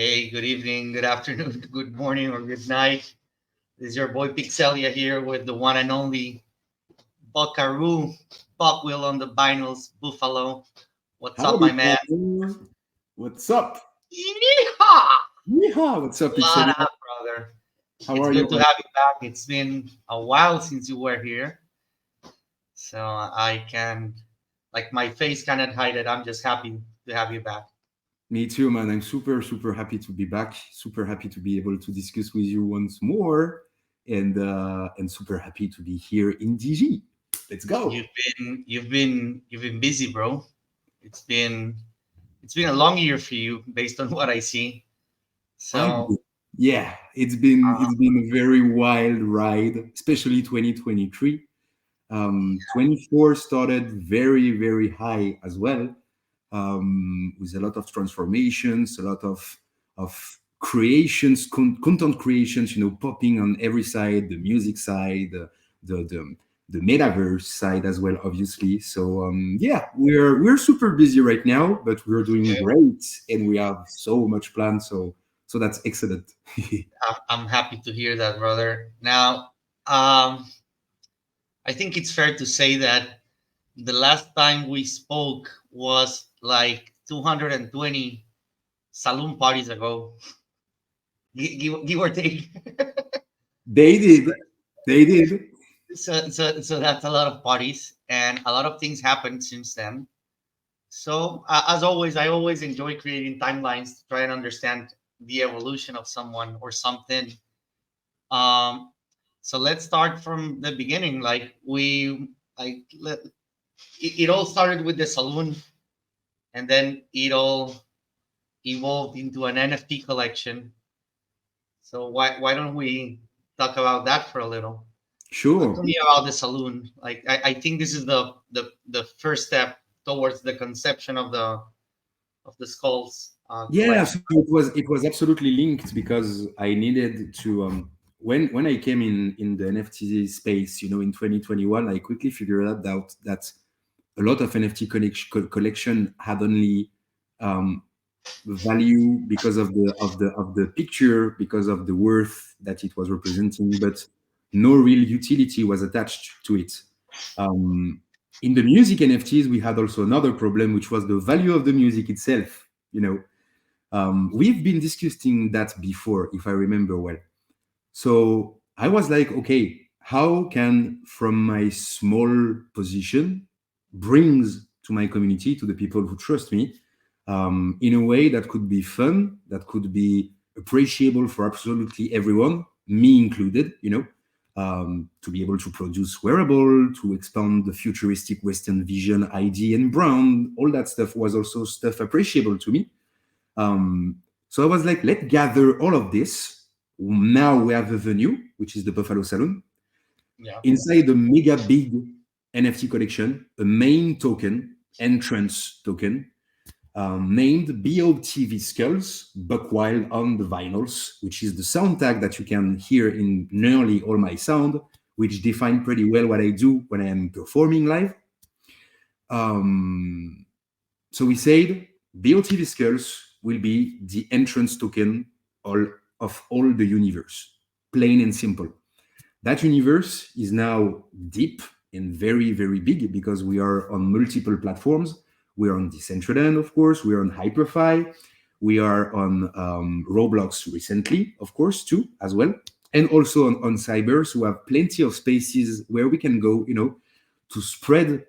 Hey, good evening, good afternoon, good morning, or good night. This is your boy Pixelia here with the one and only Buckaroo, Buckwheel on the vinyls, Buffalo. What's up, Howdy, my man? brother. What's up? Yeehaw! Yeehaw, what's up, What Pixelia? up, brother? How It's are you, good to man? have you back. It's been a while since you were here, so I can, like, my face cannot hide it. I'm just happy to have you back. Me too, man. I'm super happy to be back. Super happy to be able to discuss with you once more, and super happy to be here in DG. Let's go. You've been busy, bro. It's been it's been a long year for you, based on what I see. I've So been, yeah, it's been a very wild ride, especially 2023. 24 started very high as well, with a lot of transformations, a lot of creations, content creations, popping on every side, the music side, the the, the metaverse side as well, obviously. So yeah, we're super busy right now, but we're doing okay, great, and we have so much planned. So that's excellent. I'm happy to hear that, brother. Now, um, I think it's fair to say that the last time we spoke was like 220 saloon parties ago, give or take. They did, they did. So that's a lot of parties, and a lot of things happened since then. So, as always, I always enjoy creating timelines to try and understand the evolution of someone or something. Um, so let's start from the beginning. Like, it all started with the saloon, and then it all evolved into an NFT collection. So why don't we talk about that for a little? Talk to Sure. me about the saloon. Like, I think this is the first step towards the conception of the skulls Yeah, collection. so it was absolutely linked because I needed to when I came in the NFT space, in 2021, I quickly figured out that a lot of NFT collection had only um, value because of the picture, because of the worth that it was representing, but no real utility was attached to it. Um, in the music NFTs, we had also another problem, which was the value of the music itself. We've been discussing that before, if I remember well. So I was like, okay, how can from my small position brings to my community, to the people who trust me, in a way that could be fun, that could be appreciable for absolutely everyone, me included, to be able to produce wearable, to expand the futuristic Western vision ID and brand, all that stuff was also stuff appreciable to me. um, so I was like, let's gather all of this. Now we have a venue, which is the Buffalo Saloon. Yeah. Inside the mega big NFT collection, a main token, entrance token, named BOTV Skulls, Buck Wild on the Vinyls, which is the sound tag that you can hear in nearly all my sound, which define pretty well what I do when I am performing live. Um, so we said BOTV Skulls will be the entrance token all, of all the universe, plain and simple. That universe is now deep and very big because we are on multiple platforms. We are on Decentraland, of course. We are on HyperFi. We are on Roblox recently, of course, too, as well. And also on Cyber. So we have plenty of spaces where we can go, to spread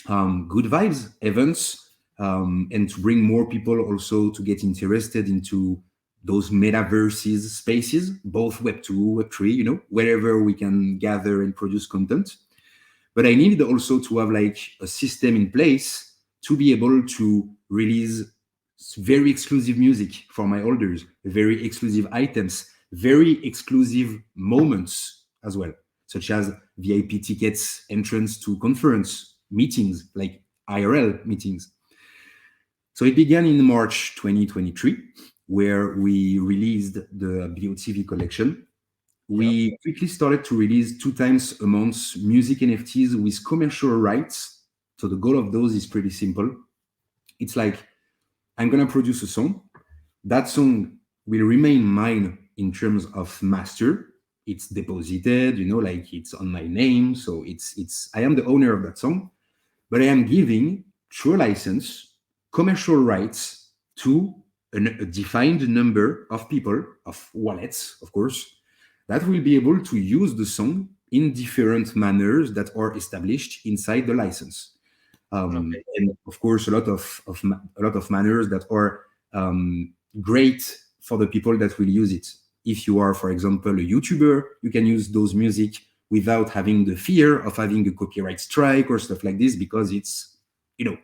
good vibes events, and to bring more people also to get interested into those metaverses spaces, both Web2, Web3, wherever we can gather and produce content. But I needed also to have like a system in place to be able to release very exclusive music for my holders, very exclusive items, very exclusive moments as well, such as VIP tickets, entrance to conference meetings, like IRL meetings. So it began in March 2023, where we released the BOTV collection. Yep. We quickly started to release 2 times a month music NFTs with commercial rights. So the goal of those is pretty simple. It's like I'm gonna produce a song. That song will remain mine in terms of master. It's deposited, like it's on my name, so it's I am the owner of that song, but I am giving through a license commercial rights to a defined number of people, of wallets, of course, that will be able to use the song in different manners that are established inside the license. Okay. And of course, a lot of manners that are great for the people that will use it. If you are, for example, a YouTuber, you can use those music without having the fear of having a copyright strike or stuff like this because it's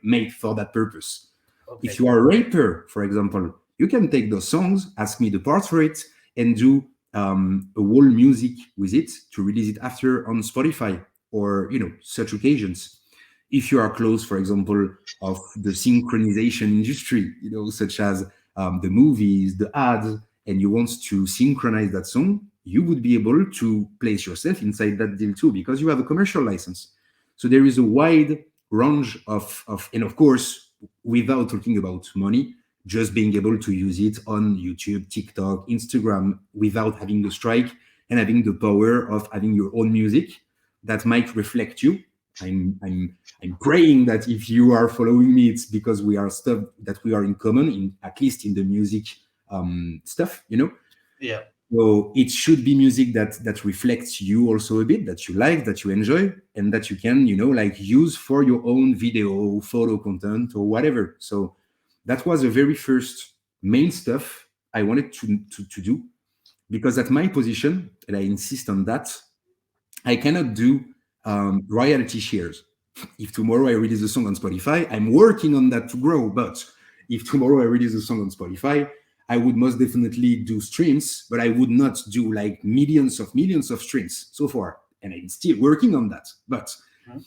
made for that purpose. If Okay. you are a rapper, for example, you can take those songs, ask me the parts for it, and do a whole music with it to release it after on Spotify or such occasions. If you are close, for example, of the synchronization industry, such as the movies, the ads, and you want to synchronize that song, you would be able to place yourself inside that deal too because you have a commercial license. So there is a wide range and of course, without talking about money, just being able to use it on YouTube, TikTok, Instagram without having the strike and having the power of having your own music that might reflect you. I'm praying that if you are following me, it's because we are stuff that we are in common, in at least in the music stuff. Yeah. So it should be music that reflects you also a bit, that you like, that you enjoy, and that you can, like use for your own video, photo content, or whatever. So that was the very first main stuff I wanted to do because at my position, and I insist on that, I cannot do royalty shares. If tomorrow I release a song on Spotify, I'm working on that to grow. But if tomorrow I release a song on Spotify, I would most definitely do streams, but I would not do like millions of streams so far. And I'm still working on that. But Mhm.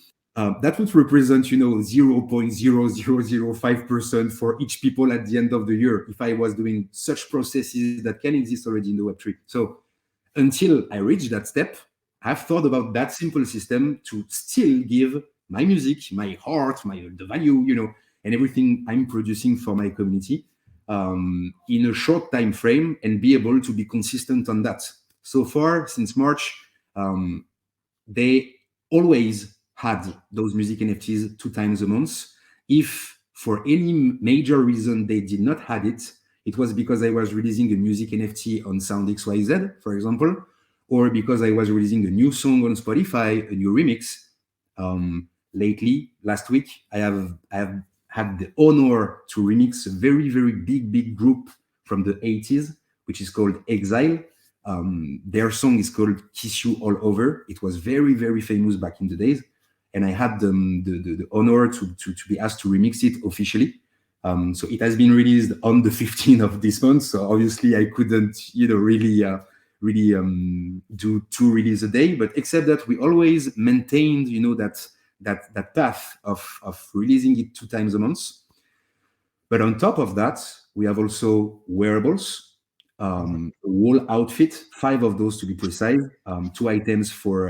that would represent, 0.0005% for each people at the end of the year if I was doing such processes that can exist already in the Web3. So until I reach that step, I've thought about that simple system to still give my music, my heart, the value, and everything I'm producing for my community in a short time frame and be able to be consistent on that. So far, since March, um, they always had those music NFTs 2 times a month. If for any major reason they did not had it, it was because I was releasing a music NFT on Sound XYZ, for example, or because I was releasing a new song on Spotify, a new remix. Lately, last week, I have had the honor to remix a very very big group from the 80s, which is called Exile. Their song is called "Kiss You All Over." It was very very famous back in the days, and I had the honor to be asked to remix it officially. So it has been released on the 15th of this month. So obviously I couldn't, really do two releases a day. But except that we always maintained, that path of releasing it 2 times a month. But on top of that, we have also wearables, Mhm. a whole outfit, five of those to be precise, two items for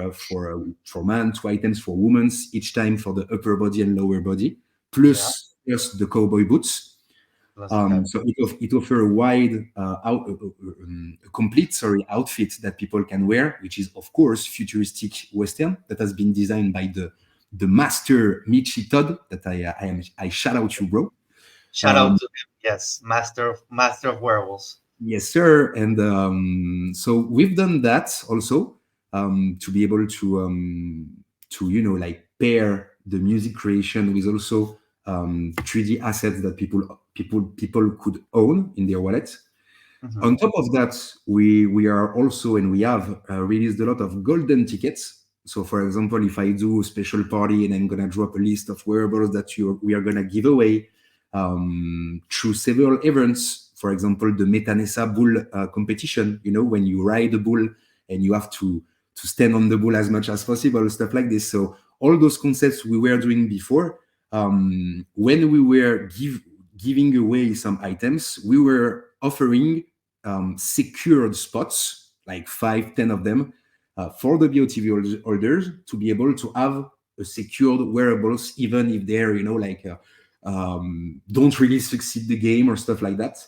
man, two items for women, each time for the upper body and lower body, Yeah. plus the cowboy boots. Plus the cap. So it offers a wide, a complete, sorry, outfit that people can wear, which is of course futuristic Western that has been designed by the master Michi Todd. That I shout out you, bro. Shout out Um, to him. Yes, master of wearables. yes, sir. And so we've done that also to be able to like pair the music creation with also 3D assets that people could own in their wallet. Mhm. On top of that, we are also and we have released a lot of golden tickets. So, for example, if I do a special party and I'm gonna drop a list of wearables that we are gonna give away through several events, for example, the Metanesa Bull competition. When you ride a bull and you have to stand on the bull as much as possible, stuff like this. So all those concepts we were doing before, when we were giving away some items, we were offering secured spots, like 5, 10 of them, for the BOTV holders to be able to have a secured wearables, even if they're, like don't really succeed the game or stuff like that.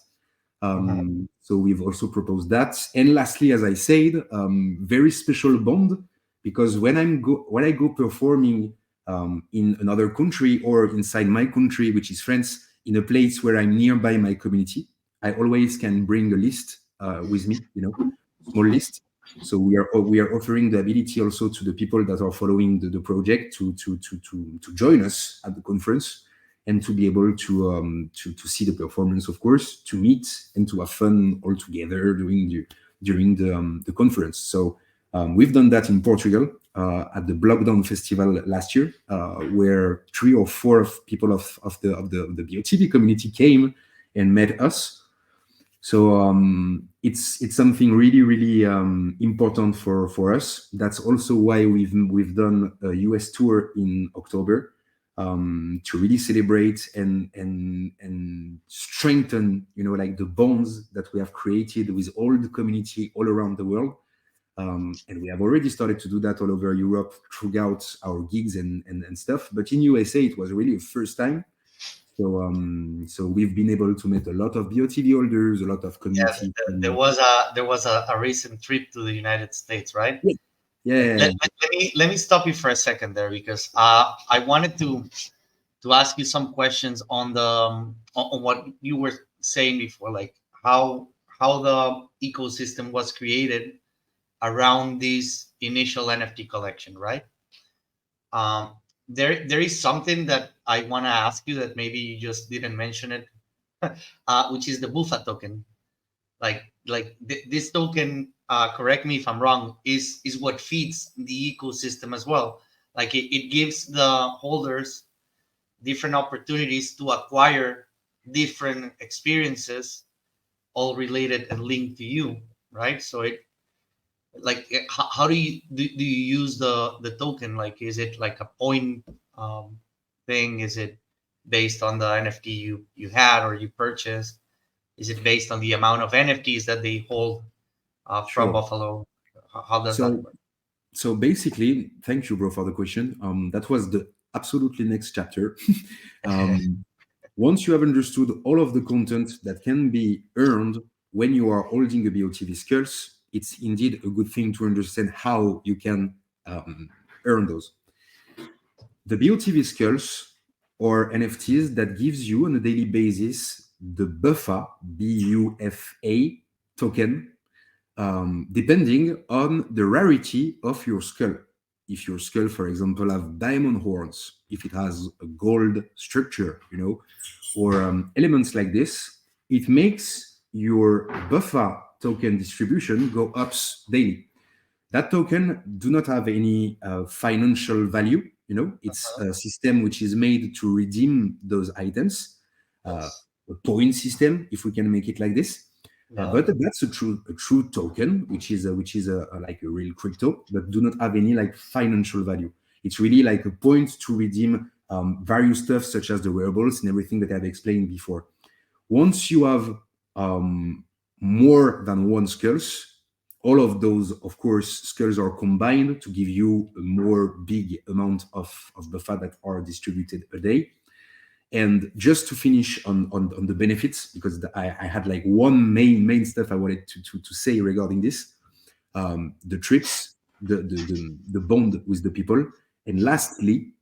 Mhm. So we've also proposed that. And lastly, as I said, very special bond, because when I go performing in another country or inside my country, which is France, in a place where I'm nearby my community, I always can bring a list with me, small list. So we are offering the ability also to the people that are following the project to join us at the conference and to be able to see the performance, of course, to meet and to have fun all together during the conference. So we've done that in Portugal at the Blockdown Festival last year, where 3 or 4 people of the BOTV community came and met us. So it's something really really important for us. That's also why we've done a US tour in October, to really celebrate and strengthen, like the bonds that we have created with all the community all around the world. And we have already started to do that all over Europe throughout our gigs and stuff. But in USA, it was really a first time. So we've been able to meet a lot of BOTV holders, a lot of Yeah, community. there was a recent trip to the United States, right? Yeah, yeah, Let me stop you for a second there, because I wanted to ask you some questions on on what you were saying before, like how the ecosystem was created around this initial NFT collection, right? Um, there is something that I want to ask you that maybe you just didn't mention it, which is the Bufa token. This token, correct me if I'm wrong, is what feeds the ecosystem as well. Like it gives the holders different opportunities to acquire different experiences, all related and linked to you, right? So it, like, how do you use the token? Like, is it like a point thing? Is it based on the NFT you had or you purchased? Is it based on the amount of NFTs that they hold from sure. Buffalo? How does that So work? so basically, thank you, bro, for the question. That was the absolutely next chapter. um, Once you have understood all of the content that can be earned when you are holding a BOTV skulls, it's indeed a good thing to understand how you can um, earn those. The BOTV skulls or NFTs that gives you on a daily basis the Buffa BUFA token, depending on the rarity of your skull. If your skull, for example, have diamond horns, if it has a gold structure, or elements like this, it makes your Buffa token distribution go up daily. That token do not have any financial value. It's Uh-huh. a system which is made to redeem those items, uh, Yes. a point system, if we can make it like this. Yeah. But that's a true token, which is like a real crypto, but do not have any like financial value. It's really like a point to redeem various stuff such as the wearables and everything that I've explained before. Once you have um, more than one skulls, all of those, of course, skulls are combined to give you a more big amount of buffer that are distributed a day. And just to finish on the benefits, because I had like one main stuff I wanted to say regarding this, the trips, the bond with the people, and lastly,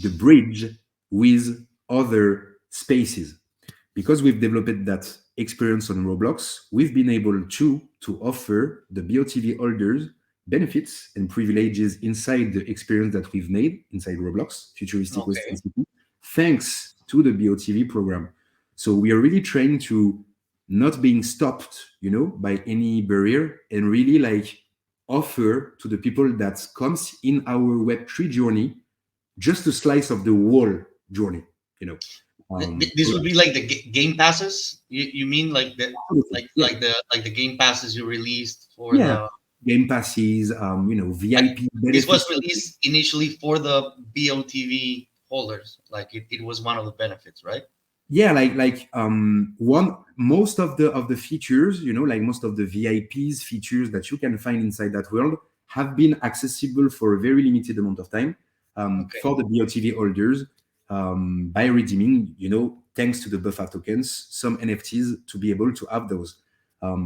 the bridge with other spaces. Because we've developed that experience on Roblox, we've been able to offer the BOTV holders benefits and privileges inside the experience that we've made inside Roblox, Futuristic Western Okay. City, thanks to the BOTV program. So we are really trying to not being stopped, by any barrier, and really like offer to the people that comes in our Web3 journey just a slice of the whole journey, you know. This So would be like the game passes. You mean like the absolutely. Yeah, game passes you released for yeah. the. Game passes, Like, VIP this was benefits. released initially for the BOTV holders. Like it was one of the benefits, right? Yeah, like one most of the features, like most of the VIPs features that you can find inside that world have been accessible for a very limited amount of time Okay. for the BOTV holders by redeeming, thanks to the buffer tokens, some NFTs to be able to have those.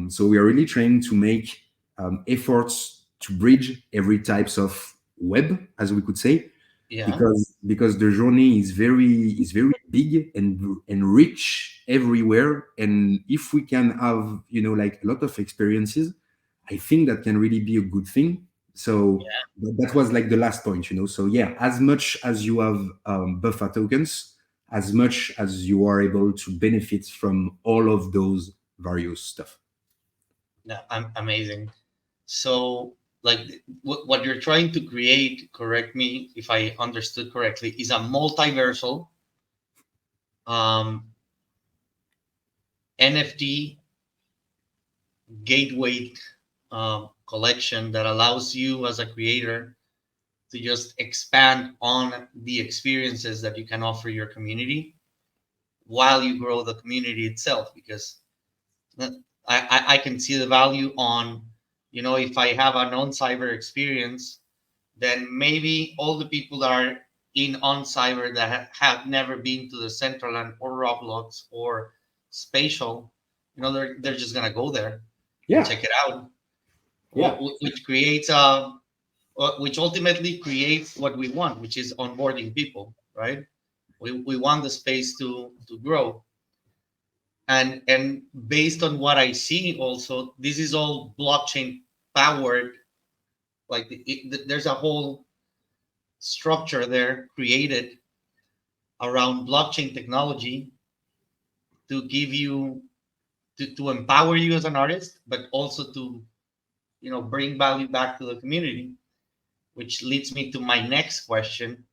So we are really trying to make efforts to bridge every types of web, as we could say, Yeah. because the journey is very big and rich everywhere. And if we can have, like a lot of experiences, I think that can really be a good thing. So that was like the last point. So yeah, as much as you have buffer tokens, as much as you are able to benefit from all of those various stuff. Yeah, amazing. So, like, what you're trying to create, correct me if I understood correctly, is a multiversal um, NFT gateway collection that allows you as a creator to just expand on the experiences that you can offer your community while you grow the community itself. Because I can see the value on, if I have a non-cyber experience, then maybe all the people that are in on cyber that have never been to the Centraland or Roblox or Spatial, they're just gonna go there and Yeah, check it out, yeah, which creates which ultimately creates what we want, which is onboarding people, right? We want the space to grow, and based on what I see, also this is all blockchain powered. Like there's a whole structure there created around blockchain technology to give you to empower you as an artist, but also to bring value back to the community, which leads me to my next question,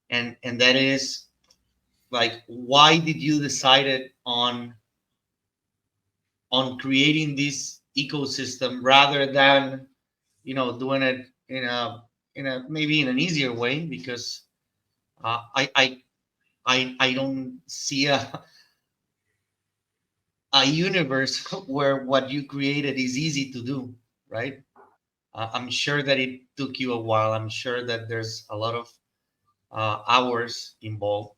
and that is, like, why did you decided on creating this ecosystem rather than doing it in a maybe in an easier way? Because I don't see a universe where what you created is easy to do, right? I'm sure that it took you a while. I'm sure that there's a lot of hours involved.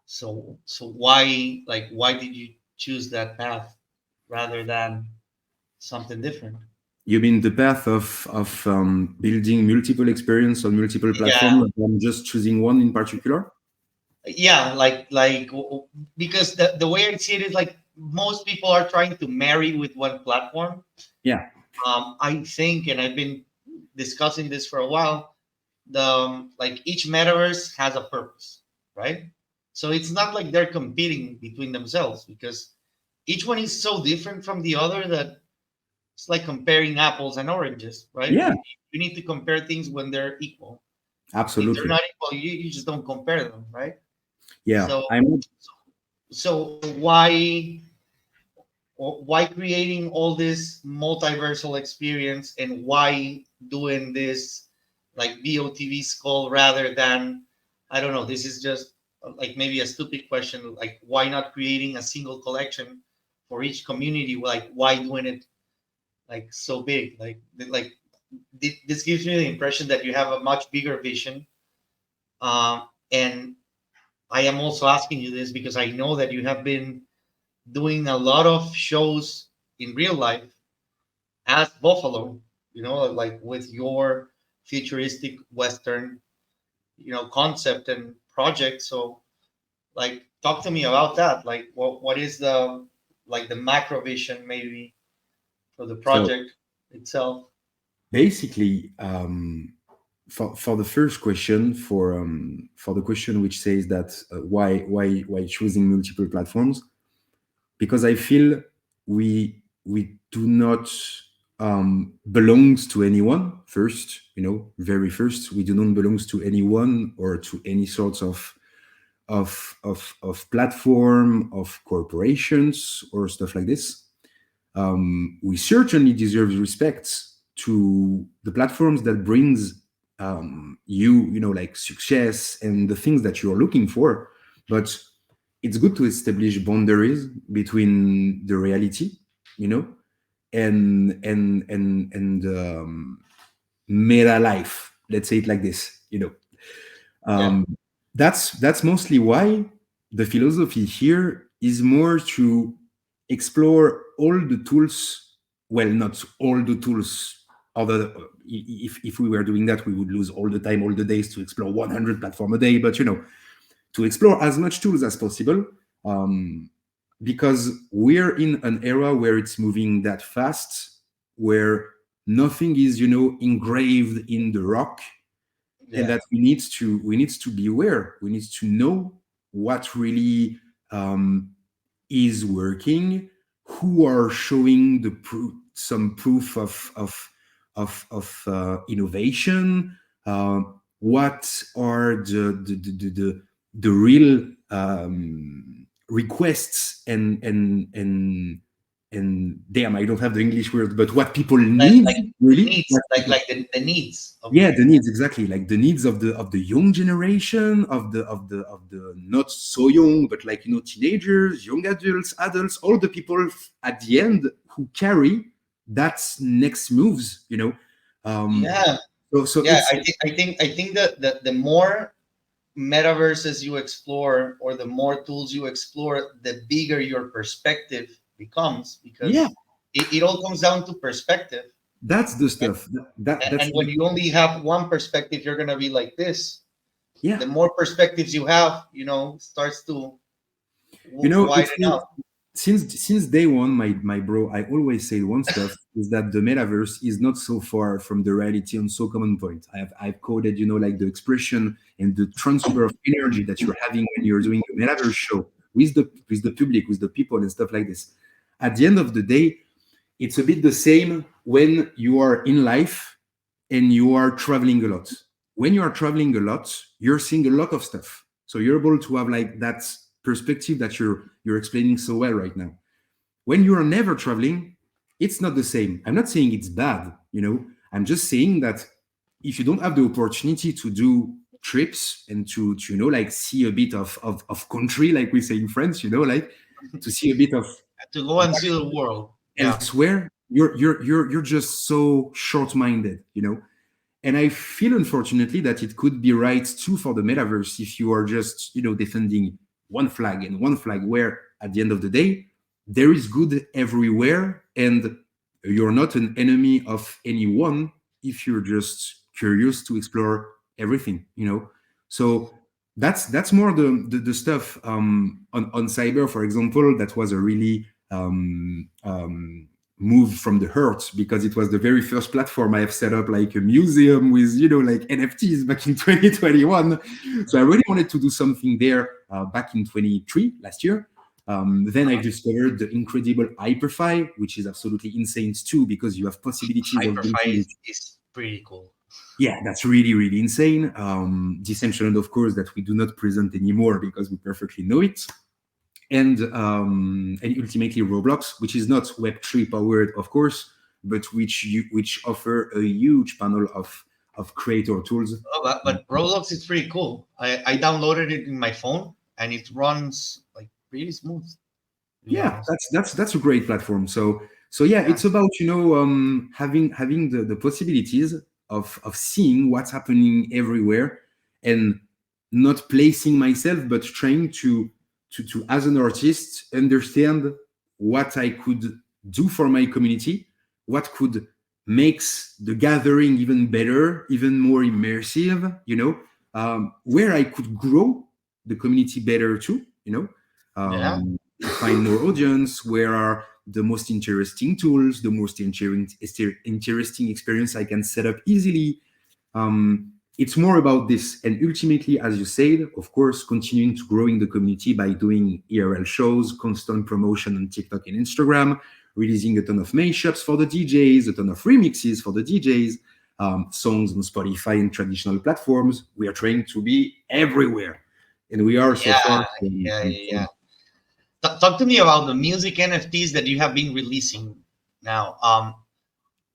So why did you choose that path rather than something different? you mean the path of building multiple experience on multiple Yeah, platforms than just choosing one in particular? yeah, because the way I see it is like most people are trying to marry with one platform. Yeah, I think, and I've been discussing this for a while, like each metaverse has a purpose, right? So it's not like they're competing between themselves, because each one is so different from the other that it's like comparing apples and oranges, right? yeah, You need to compare things when they're equal. If they're absolutely. not equal, you just don't compare them, right? Yeah, So I'm so why creating all this multiversal experience, and why doing this like VOTV skull rather than, I don't know, this is just like maybe a stupid question, like why not creating a single collection for each community? Like why doing it like so big? Like this gives me the impression that you have a much bigger vision. And I am also asking you this because I know that you have been doing a lot of shows in real life as Buffalo, like with your futuristic Western, concept and project. So, like, talk to me about that. Like, what is the like the macro vision maybe for the so project itself? basically, for the first question, for the question which says that why choosing multiple platforms, because I feel we do not belongs to anyone first. Very first, we do not belongs to anyone or to any sorts of platform of corporations or stuff like this. We certainly deserve respect to the platforms that brings like success and the things that you're looking for. But it's good to establish boundaries between the reality, you know and meta life, let's say it like this. Yeah, um, that's mostly why the philosophy here is more to explore all the tools. Well, not all the tools. Other, if we were doing that, we would lose all the time, all the days to explore 100 platform a day. But to explore as much tools as possible, um, because we're in an era where it's moving that fast, where nothing is engraved in the rock, and Yeah. that we need to be aware. We need to know what really is working, who are showing some proof of innovation, uh, what are the real requests, and damn, I don't have the English word, but what people need, Like the really, needs, what people, the needs of yeah, the. the needs, exactly, like the needs of the young generation, of the not so young, but like teenagers, young adults, all the people at the end who carry that next moves. um Yeah, so yeah. it's I think that the more metaverses you explore, or the more tools you explore, the bigger your perspective becomes, yeah, because it all comes down to perspective. that's the stuff that's And when you only have one perspective, you're gonna be like this. yeah. The more perspectives you have, starts to It's widen out. since day one, my bro, I always say one stuff is that the metaverse is not so far from the reality on so common point. I've coded, like the expression and the transfer of energy that you're having when you're doing a metaverse show with the public, with the people and stuff like this. At the end of the day, it's a bit the same when you are in life and you are traveling a lot. When you are traveling a lot, you're seeing a lot of stuff. So you're able to have like that perspective that you're explaining so well right now. When you are never traveling, it's not the same. I'm not saying it's bad. I'm just saying that if you don't have the opportunity to do trips and to like see a bit of country, like we say in France, like to see a bit of To go and see the world. Yeah. elsewhere, you're just so short-minded. And I feel, unfortunately, that it could be right too for the metaverse if you are just defending one flag and one flag, where at the end of the day there is good everywhere, and you're not an enemy of anyone if you're just curious to explore everything. So that's more the stuff on cyber, for example. That was a really move from the heart, because it was the very first platform I have set up, like a museum with like NFTs back in 2021. So I really wanted to do something there back in 23 last year. Then I discovered the incredible Hyperfi, which is absolutely insane too, because you have possibilities of Hyperfi building. is pretty cool. Yeah, that's really, really insane. Decentraland, of course, that we do not present anymore because we perfectly know it. And ultimately Roblox, which is not Web3 powered, of course, but which offer a huge panel of creator tools. Oh, but Roblox is pretty cool. I downloaded it in my phone, and it runs like pretty smooth, to be Yeah, honest. that's a great platform. So yeah, Yeah. it's about having the possibilities of seeing what's happening everywhere, and not placing myself, but trying to as an artist understand what I could do for my community, what could makes the gathering even better, even more immersive, where I could grow the community better too. Yeah. Find more audience, where are the most interesting tools, the most interesting experience I can set up easily. It's more about this, and ultimately, as you said, of course, continuing to growing the community by doing ERL shows, constant promotion on TikTok and Instagram, releasing a ton of mashups for the DJs, a ton of remixes for the DJs, songs on Spotify and traditional platforms. We are trying to be everywhere, and we are so Yeah. far Yeah. Yeah. Talk to me about the music NFTs that you have been releasing now.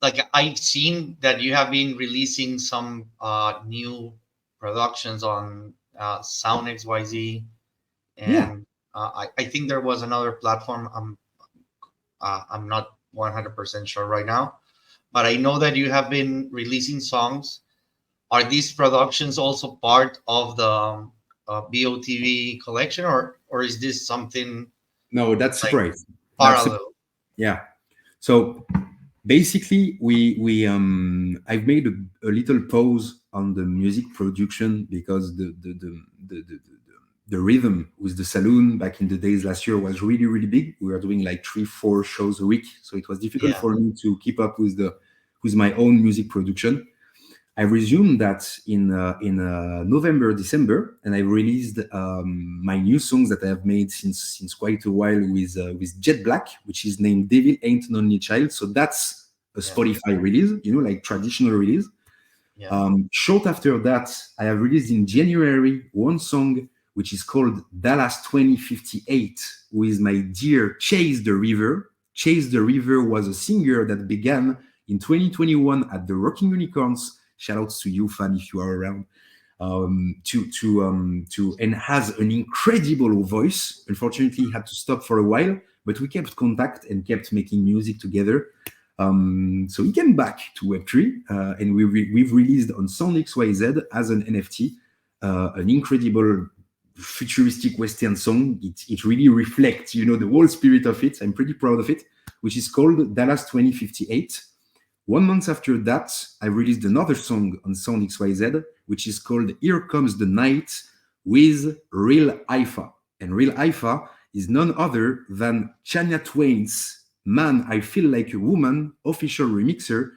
Like I've seen that you have been releasing some new productions on Sound XYZ, yeah. and I think there was another platform. I'm not 100% sure right now, but I know that you have been releasing songs. Are these productions also part of BOTV collection, or is this something No, that's like surprise. That's parallel? yeah. So basically, I've made a little pause on the music production because the rhythm with the saloon back in the days last year was really really big. We were doing like 3 4 shows a week, so it was difficult Yeah, for me to keep up with my own music production. I resumed that in November, December, and I released my new songs that I have made since quite a while with Jet Black, which is named "Devil Ain't an Only Child." So that's a yeah, Spotify release, like traditional release. yeah. Short after that, I have released in January one song which is called Dallas 2058 with my dear Chase the River. Chase the River was a singer that began in 2021 at the Rocking Unicorns. Shout outs to you, fan, if you are around. To and has an incredible voice. Unfortunately, he had to stop for a while, but we kept contact and kept making music together. So he came back to Web3, and we've released on SoundXYZ as an NFT an incredible futuristic Western song. It really reflects, the whole spirit of it. I'm pretty proud of it, which is called Dallas 2058. 1 month after that, I released another song on SoundXYZ, which is called Here Comes the Night with Real Ifa. And Real Ifa is none other than Chania Twain's Man, I Feel Like a Woman official remixer.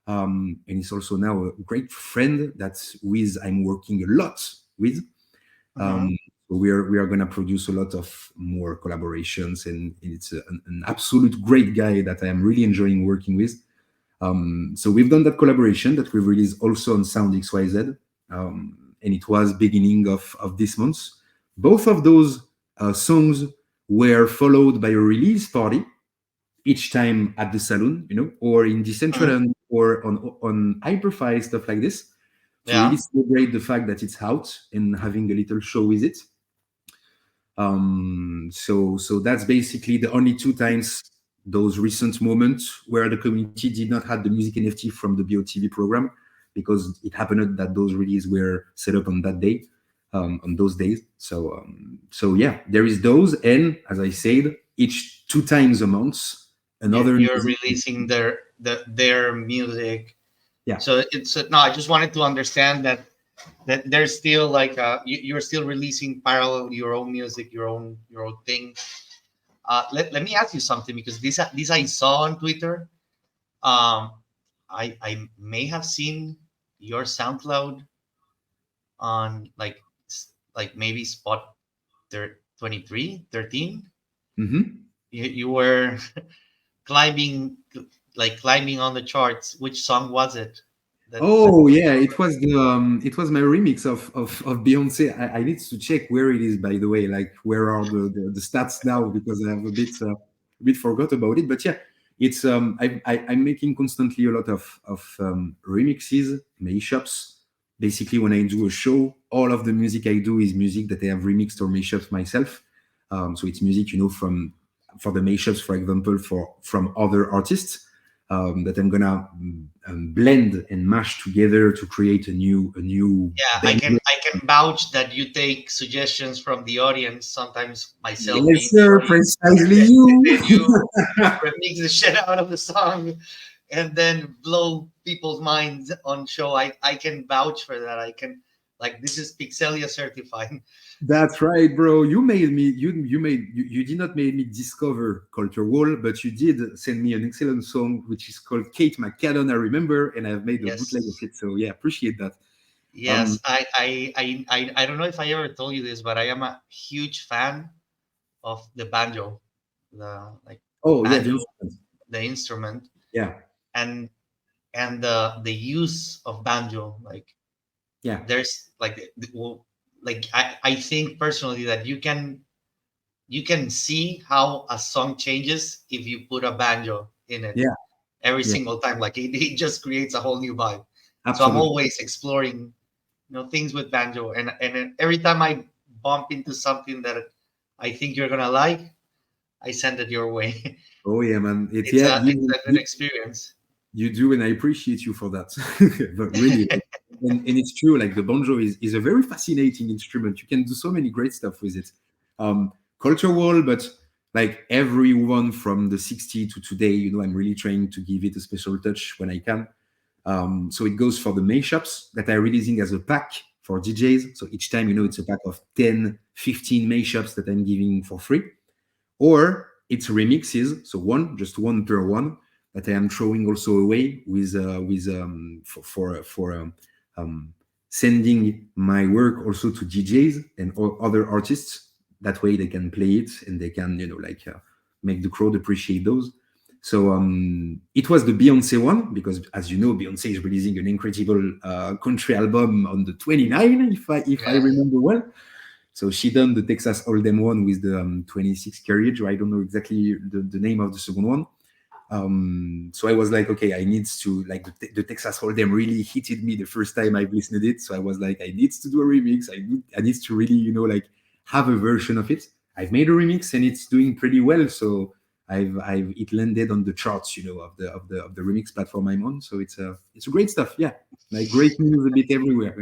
And he's also now a great friend that's with I'm working a lot with. Hmm. So we are gonna produce a lot of more collaborations, and it's an absolute great guy that I am really enjoying working with. So we've done that collaboration that we've released also on Sound XYZ, and it was beginning of this month. Both of those songs were followed by a release party, each time at the saloon, or in Hmm. Decentraland or on Hyperfi, stuff like this, to really Yeah, celebrate the fact that it's out and having a little show with it. So that's basically the only 2 times, those recent moments where the community did not have the music NFT from the BOTV program, because it happened that those releases were set up on that day, on those days. So yeah, there is those, and as I said, each 2 times a month, another you're music. releasing their music. Yeah, So it's no. I just wanted to understand that there's still like you're still releasing parallel your own music, your own thing. Let me ask you something, because this I saw on Twitter. Um, I may have seen your SoundCloud on like maybe spot 23, 13. hmm You were climbing climbing on the charts. Which song was it? That Oh yeah, it was my remix of Beyonce. I need to check where it is, by the way. Like, where are the stats now, because I have a bit forgot about it. But yeah, it's I'm making constantly a lot of remixes, mashups. Basically, when I do a show, all of the music I do is music that I have remixed or mashups myself. So it's music, for the mashups, for example, from other artists, that I'm gonna blend and mash together to create a new Yeah, I banger. can I can vouch that you take suggestions from the audience, sometimes myself being Yes, the sir, audience, precisely and you. then you remix the shit out of the song and then blow people's minds on show. I can vouch for that. I can, like, this is Pixelia certified. That's right, bro. You did not make me discover Culture Wall, but you did send me an excellent song which is called Kate McCadden. I remember, and I've made a bootleg of Yes. it. So yeah, appreciate that. Yes, Um, I don't know if I ever told you this, but I am a huge fan of the banjo, the like oh yeah, the banjo, instrument. the instrument, Yeah, and the use of banjo. Like, yeah, there's well, like I think personally that you can see how a song changes if you put a banjo in it yeah, every yeah. single time. Like, it just creates a whole new vibe. So I'm Absolutely. always exploring, things with banjo, and then every time I bump into something that I think you're gonna like, I send it your way. Oh yeah, man. It's it's yeah. a it's a good experience. You do, and I appreciate you for that. But really. and it's true. Like the banjo is a very fascinating instrument. You can do so many great stuff with it. Cultural, but like everyone from the 60s to today, I'm really trying to give it a special touch when I can. So it goes for the mashups that I'm releasing as a pack for DJs. So each time, it's a pack of 10, 15 mashups that I'm giving for free. Or it's remixes, so just one per one that I am throwing also away with um, sending my work also to DJs and other artists. That way they can play it and they can make the crowd appreciate those. So it was the Beyonce one because, as you know, Beyonce is releasing an incredible country album on the 29th, if I Yeah. remember well. So she done the Texas Hold'em one with the 26 carriage. Or I don't know exactly the name of the second one. So I was like, okay, I need to like the Texas Hold'em really hit me the first time I've listened to it. So I was like, I need to do a remix. I need to really, like have a version of it. I've made a remix and it's doing pretty well. So I've it landed on the charts, of the remix platform I'm on. So it's a great stuff. Yeah, like great news a bit everywhere.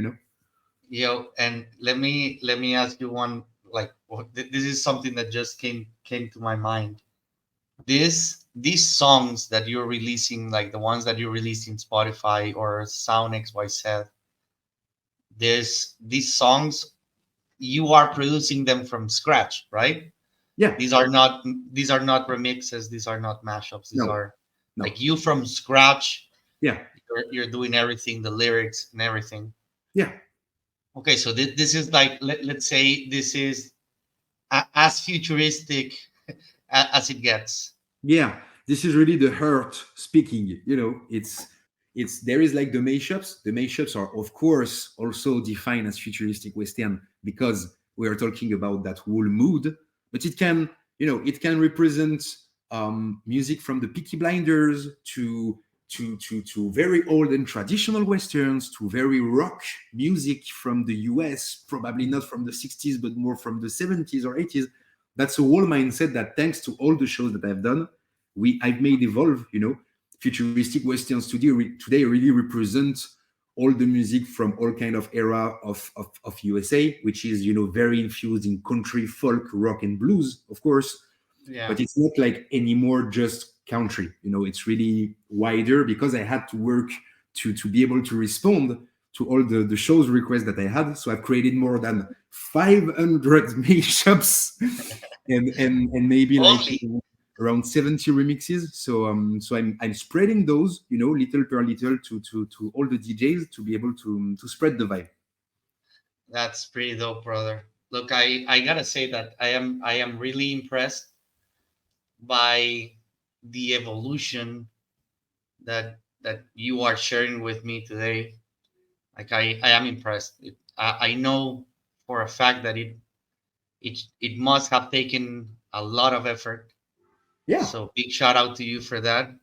And let me ask you one, like, this is something that just came to my mind. These songs that you're releasing, like the ones that you released in Spotify or Sound XYZ, these songs, you are producing them from scratch, right? Yeah. These are not these are not remixes, these are not mashups, these No. are No. like you from scratch. Yeah. You're doing everything, the lyrics and everything. Yeah. Okay, so this is like, let's say this is as futuristic as it gets. Yeah, this is really the heart speaking. It's there is like the mashups. The mashups are of course also defined as futuristic western because we are talking about that whole mood. But it can represent music from the Peaky Blinders to very old and traditional westerns to very rock music from the US, probably not from the 60s, but more from the 70s or 80s. That's a whole mindset that thanks to all the shows that I've done, I've made evolve. Futuristic westerns today really represent all the music from all kind of era of USA, which is very infused in country, folk, rock, and blues, of course. Yeah, But it's not like anymore just country. It's really wider because I had to work to be able to respond to all the shows requests that I had. So I've created more than 500 mashups and maybe like only. around 70 remixes. So I'm spreading those, little per little to all the DJs to be able to spread the vibe. That's pretty dope, brother. Look, I gotta say that I am really impressed by the evolution that you are sharing with me today. Like, I am impressed. I know for a fact that it must have taken a lot of effort. Yeah. So big shout out to you for that.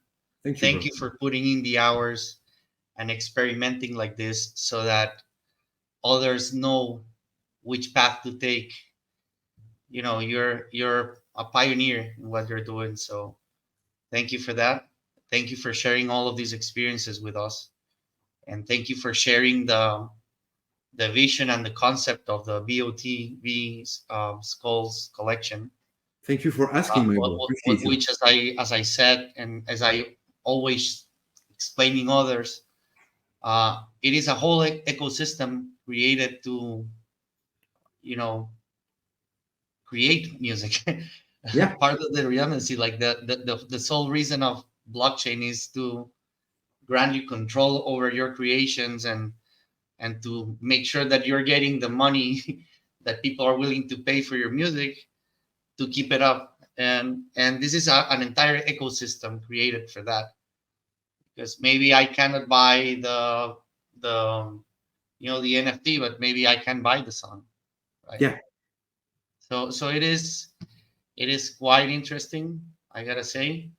Thank you, Thank bro. you for putting in the hours and experimenting like this so that others know which path to take. You're a pioneer in what you're doing. So thank you for that. Thank you for sharing all of these experiences with us. And thank you for sharing the vision and the concept of the BOTV Skulls collection. Thank you for asking, my bro. Appreciate you. Which, as I said, and as I always explaining others, it is a whole ecosystem created to, you know, create music. Yeah. Part of the redundancy, like the sole reason of blockchain is to grant you control over your creations and to make sure that you're getting the money that people are willing to pay for your music to keep it up. And this is an entire ecosystem created for that. Because maybe I cannot buy the NFT, but maybe I can buy the song, right? Yeah. So it is quite interesting, I gotta say.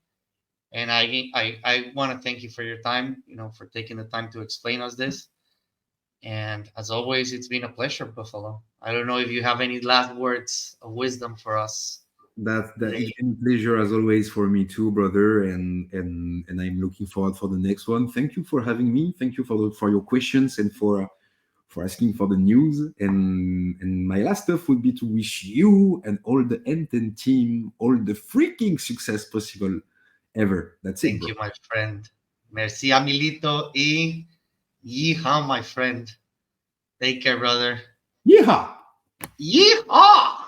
And I want to thank you for your time, for taking the time to explain us this. And as always, it's been a pleasure, Buffalo. I don't know if you have any last words of wisdom for us. that it's Great. been a pleasure as always for me too, brother, and I'm looking forward for the next one. Thank you for having me. Thank you for your questions and for asking for the news. And my last stuff would be to wish you and all the Enten team all the freaking success possible ever. That's it, Thank bro. you, my friend. Merci, Amilito. Y yeehaw, my friend. Take care, brother. Yeehaw! Yeehaw!